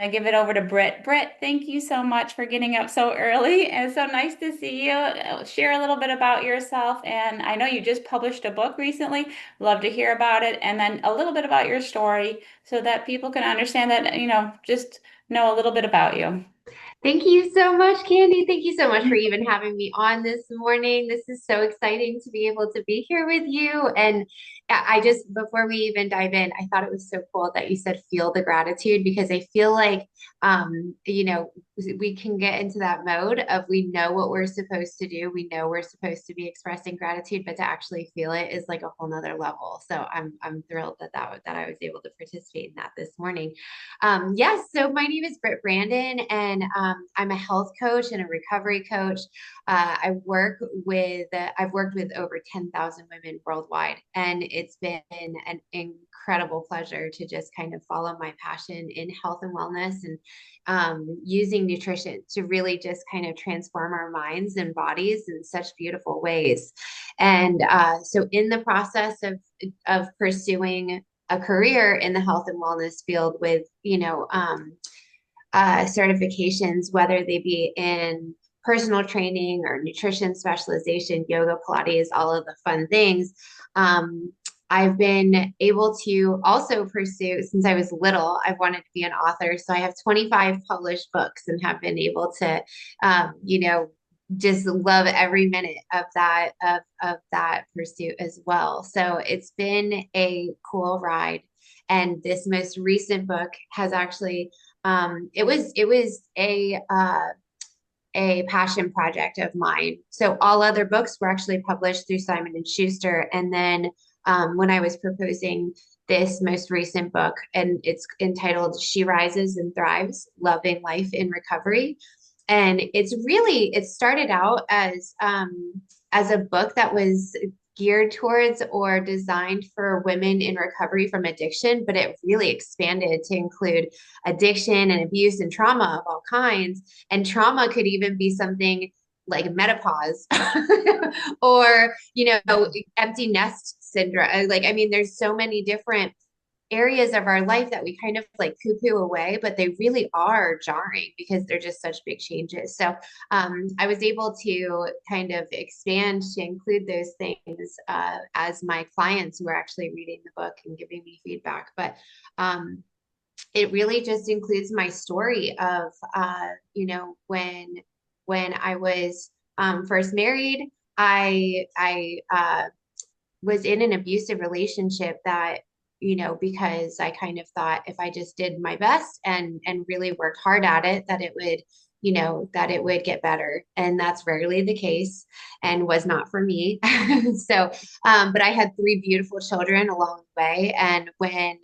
I give it over to Britt. Britt, thank you so much for getting up so early. And so nice to see you. Share a little bit about yourself. And I know you just published a book recently. Love to hear about it. And then a little bit about your story so that people can understand that, just know a little bit about you. Thank you so much, Candy. Thank you so much for even having me on this morning. This is so exciting to be able to be here with you. And I just, before we even dive in, I thought it was so cool that you said feel the gratitude because I feel like, you know, we can get into that mode of we know what we're supposed to do. We know we're supposed to be expressing gratitude, but to actually feel it is like a whole nother level. So I'm thrilled that I was able to participate in that this morning. Yes, so my name is Britt Brandon, and I'm a health coach and a recovery coach. I've worked with over 10,000 women worldwide, and it's been an incredible pleasure to just kind of follow my passion in health and wellness and using nutrition to really just kind of transform our minds and bodies in such beautiful ways. And so, in the process of pursuing a career in the health and wellness field with, certifications, whether they be in personal training or nutrition specialization, yoga, Pilates, all of the fun things. I've been able to also pursue, since I was little, I've wanted to be an author. So I have 25 published books and have been able to, just love every minute of that pursuit as well. So it's been a cool ride. And this most recent book has actually it was a passion project of mine. So all other books were actually published through Simon and Schuster, and then when I was proposing this most recent book, and it's entitled "She Rises and Thrives: Loving Life in Recovery," and it started out as a book that was geared towards or designed for women in recovery from addiction, but it really expanded to include addiction and abuse and trauma of all kinds. And trauma could even be something like menopause or, empty nest syndrome. Like, I mean, there's so many different areas of our life that we kind of like poo poo away, but they really are jarring because they're just such big changes. So I was able to kind of expand to include those things as my clients were actually reading the book and giving me feedback. But it really just includes my story of, when I was first married, I was in an abusive relationship that, because I kind of thought if I just did my best and really worked hard at it, that it would, that it would get better. And that's rarely the case and was not for me. So, but I had three beautiful children along the way. And when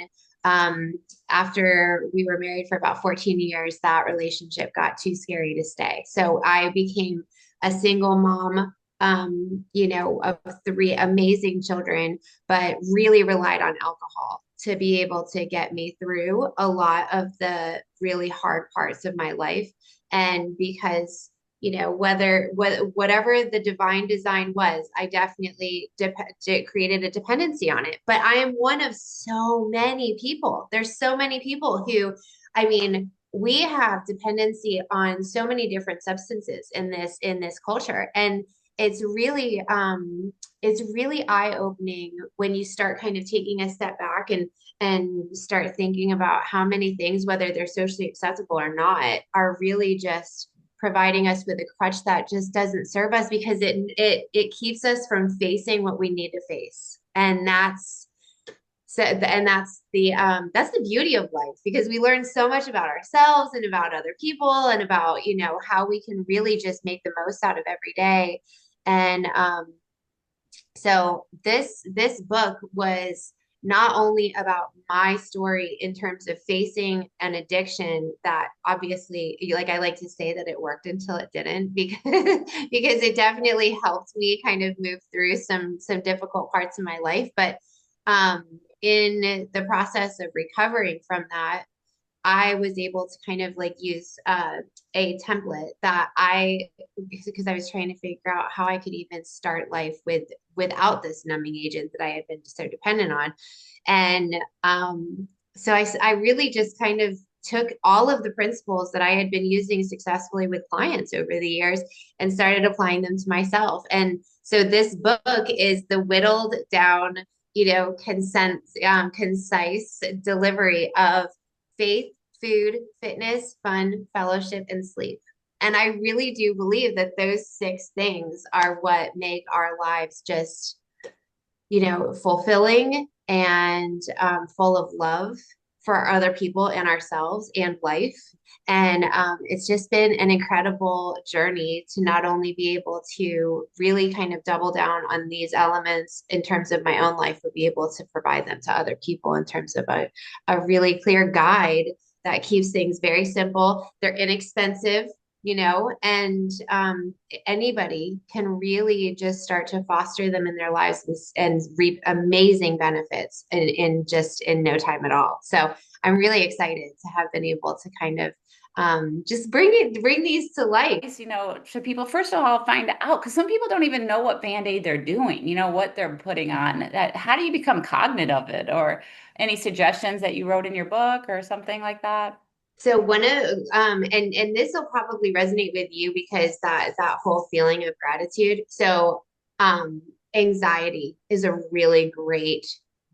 um, after we were married for about 14 years, that relationship got too scary to stay. So I became a single mom, of three amazing children, but really relied on alcohol to be able to get me through a lot of the really hard parts of my life. And because, whatever the divine design was, I definitely created a dependency on it. But I am one of so many people. There's so many people who, I mean, we have dependency on so many different substances in this culture, and it's really eye-opening when you start kind of taking a step back and start thinking about how many things, whether they're socially acceptable or not, are really just providing us with a crutch that just doesn't serve us because it keeps us from facing what we need to face. And that's the beauty of life, because we learn so much about ourselves and about other people and about, how we can really just make the most out of every day. And so this book was not only about my story in terms of facing an addiction that obviously, like, I like to say that it worked until it didn't, because because it definitely helped me kind of move through some difficult parts of my life. But in the process of recovering from that, I was able to kind of like use a template that because I was trying to figure out how I could even start life without this numbing agent that I had been so dependent on. And so I really just kind of took all of the principles that I had been using successfully with clients over the years and started applying them to myself. And so this book is the whittled down, concise delivery of faith, food, fitness, fun, fellowship, and sleep. And I really do believe that those six things are what make our lives just, fulfilling and full of love for other people and ourselves and life. And it's just been an incredible journey to not only be able to really kind of double down on these elements in terms of my own life, but be able to provide them to other people in terms of a really clear guide that keeps things very simple. They're inexpensive, and anybody can really just start to foster them in their lives and reap amazing benefits in no time at all. So I'm really excited to have been able to kind of just bring these to life. Should people first of all find out? Because some people don't even know what Band-Aid they're doing, what they're putting on. How do you become cognizant of it? Or any suggestions that you wrote in your book or something like that? So one of and this will probably resonate with you because that whole feeling of gratitude. So um anxiety is a really great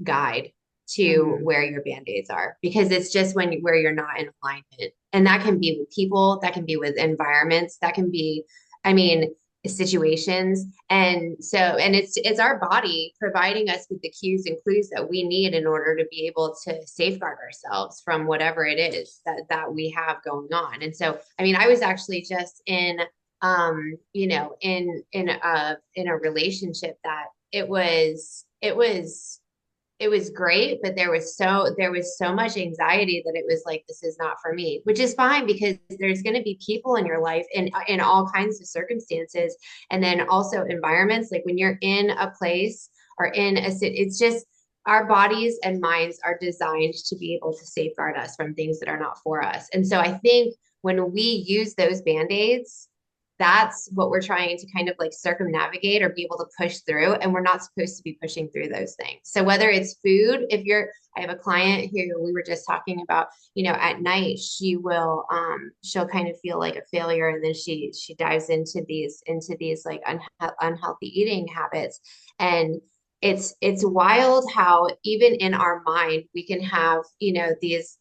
guide to Mhm. where your band-aids are because it's just where you're not in alignment. And that can be with people, that can be with environments, that can be, I mean, situations. And it's our body providing us with the cues and clues that we need in order to be able to safeguard ourselves from whatever it is that we have going on. And so, I mean, I was actually just in in a relationship that it was great, but there was so much anxiety that it was like, this is not for me, which is fine because there's going to be people in your life in all kinds of circumstances. And then also environments, like when you're in a place or in a city, it's just our bodies and minds are designed to be able to safeguard us from things that are not for us. And so I think when we use those band-aids, that's what we're trying to kind of like circumnavigate or be able to push through. And we're not supposed to be pushing through those things. So whether it's food, I have a client who we were just talking about, at night, she'll kind of feel like a failure. And then she dives into these like unhealthy eating habits. And it's wild how even in our mind, we can have, these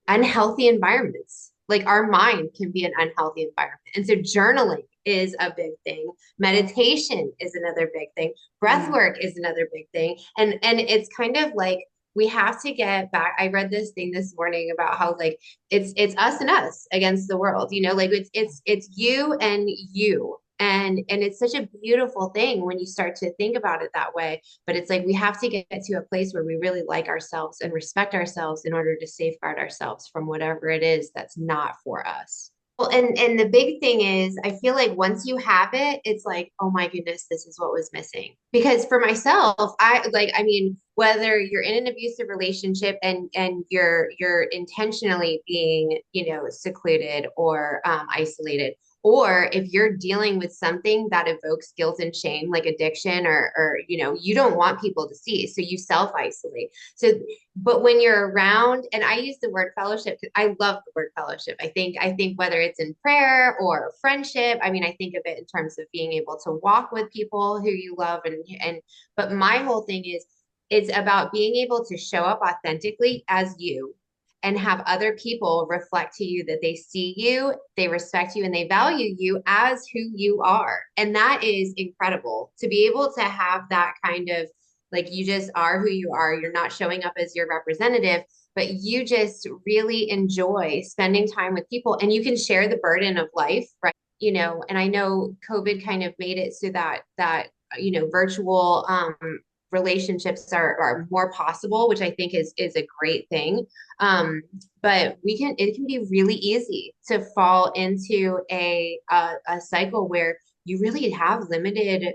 unhealthy environments. Like our mind can be an unhealthy environment. And so journaling is a big thing. Meditation is another big thing. Mhm. Breathwork is another big thing. And it's kind of like we have to get back. I read this thing this morning about how like it's us and us against the world, like it's you and you. And it's such a beautiful thing when you start to think about it that way. But it's like we have to get to a place where we really like ourselves and respect ourselves in order to safeguard ourselves from whatever it is that's not for us. Well, and the big thing is, I feel like once you have it, it's like, oh my goodness, this is what was missing. Because for myself, I mean, whether you're in an abusive relationship and you're intentionally being, secluded or isolated, or if you're dealing with something that evokes guilt and shame, like addiction, or you don't want people to see, so you self-isolate. So, but when you're around, and I use the word fellowship because I love the word fellowship. I think whether it's in prayer or friendship, I mean, I think of it in terms of being able to walk with people who you love, and but my whole thing is it's about being able to show up authentically as you and have other people reflect to you that they see you, they respect you, and they value you as who you are. And that is incredible to be able to have that kind of like you just are who you are. You're not showing up as your representative, but you just really enjoy spending time with people and you can share the burden of life, right? And I know COVID kind of made it so that virtual relationships are more possible, which I think is a great thing. But it can be really easy to fall into a cycle where you really have limited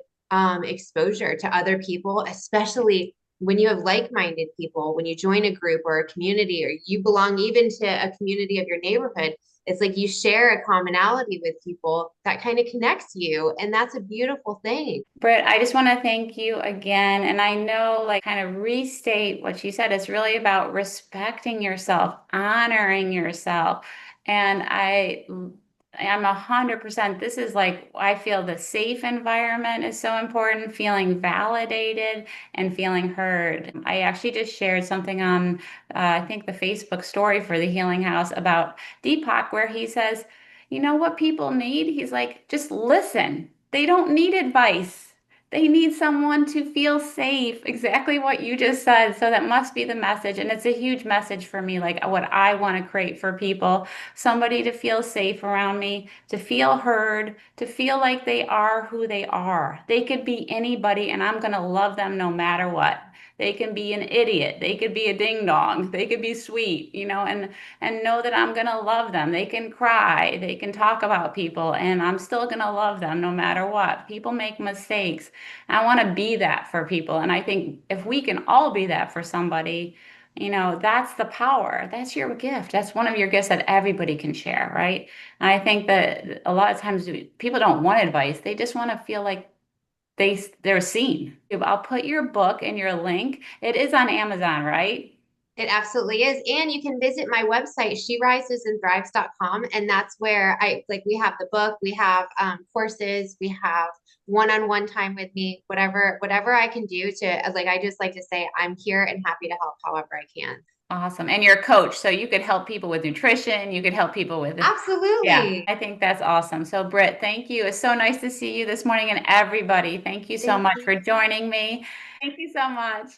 exposure to other people, especially when you have like-minded people, when you join a group or a community, or you belong even to a community of your neighborhood, it's like you share a commonality with people that kind of connects you. And that's a beautiful thing. Britt, I just want to thank you again. And I know, like, kind of restate what you said. It's really about respecting yourself, honoring yourself. And I'm 100%. This is like, I feel the safe environment is so important, feeling validated and feeling heard. I actually just shared something on, I think, the Facebook story for the Healing House about Deepak, where he says, you know what people need? He's like, just listen. They don't need advice. They need someone to feel safe. Exactly what you just said. So that must be the message. And it's a huge message for me, like what I want to create for people. Somebody to feel safe around me, to feel heard, to feel like they are who they are. They could be anybody, and I'm going to love them no matter what. They can be an idiot. They could be a ding dong. They could be sweet, and know that I'm going to love them. They can cry. They can talk about people, and I'm still going to love them no matter what. People make mistakes. I want to be that for people. And I think if we can all be that for somebody, that's the power. That's your gift. That's one of your gifts that everybody can share, right? And I think that a lot of times people don't want advice. They just want to feel like they're seen. I'll put your book and your link. It is on Amazon, right? It absolutely is. And you can visit my website, sheriseandthrives.com. And that's where we have the book, we have courses, we have one-on-one time with me, whatever I can do to, like, I just like to say, I'm here and happy to help however I can. Awesome. And you're a coach, so you could help people with nutrition. You could help people with, yeah, Absolutely. I think that's awesome. So, Britt, thank you. It's so nice to see you this morning, and everybody, thank you so Thank much you. for joining me. Thank you so much.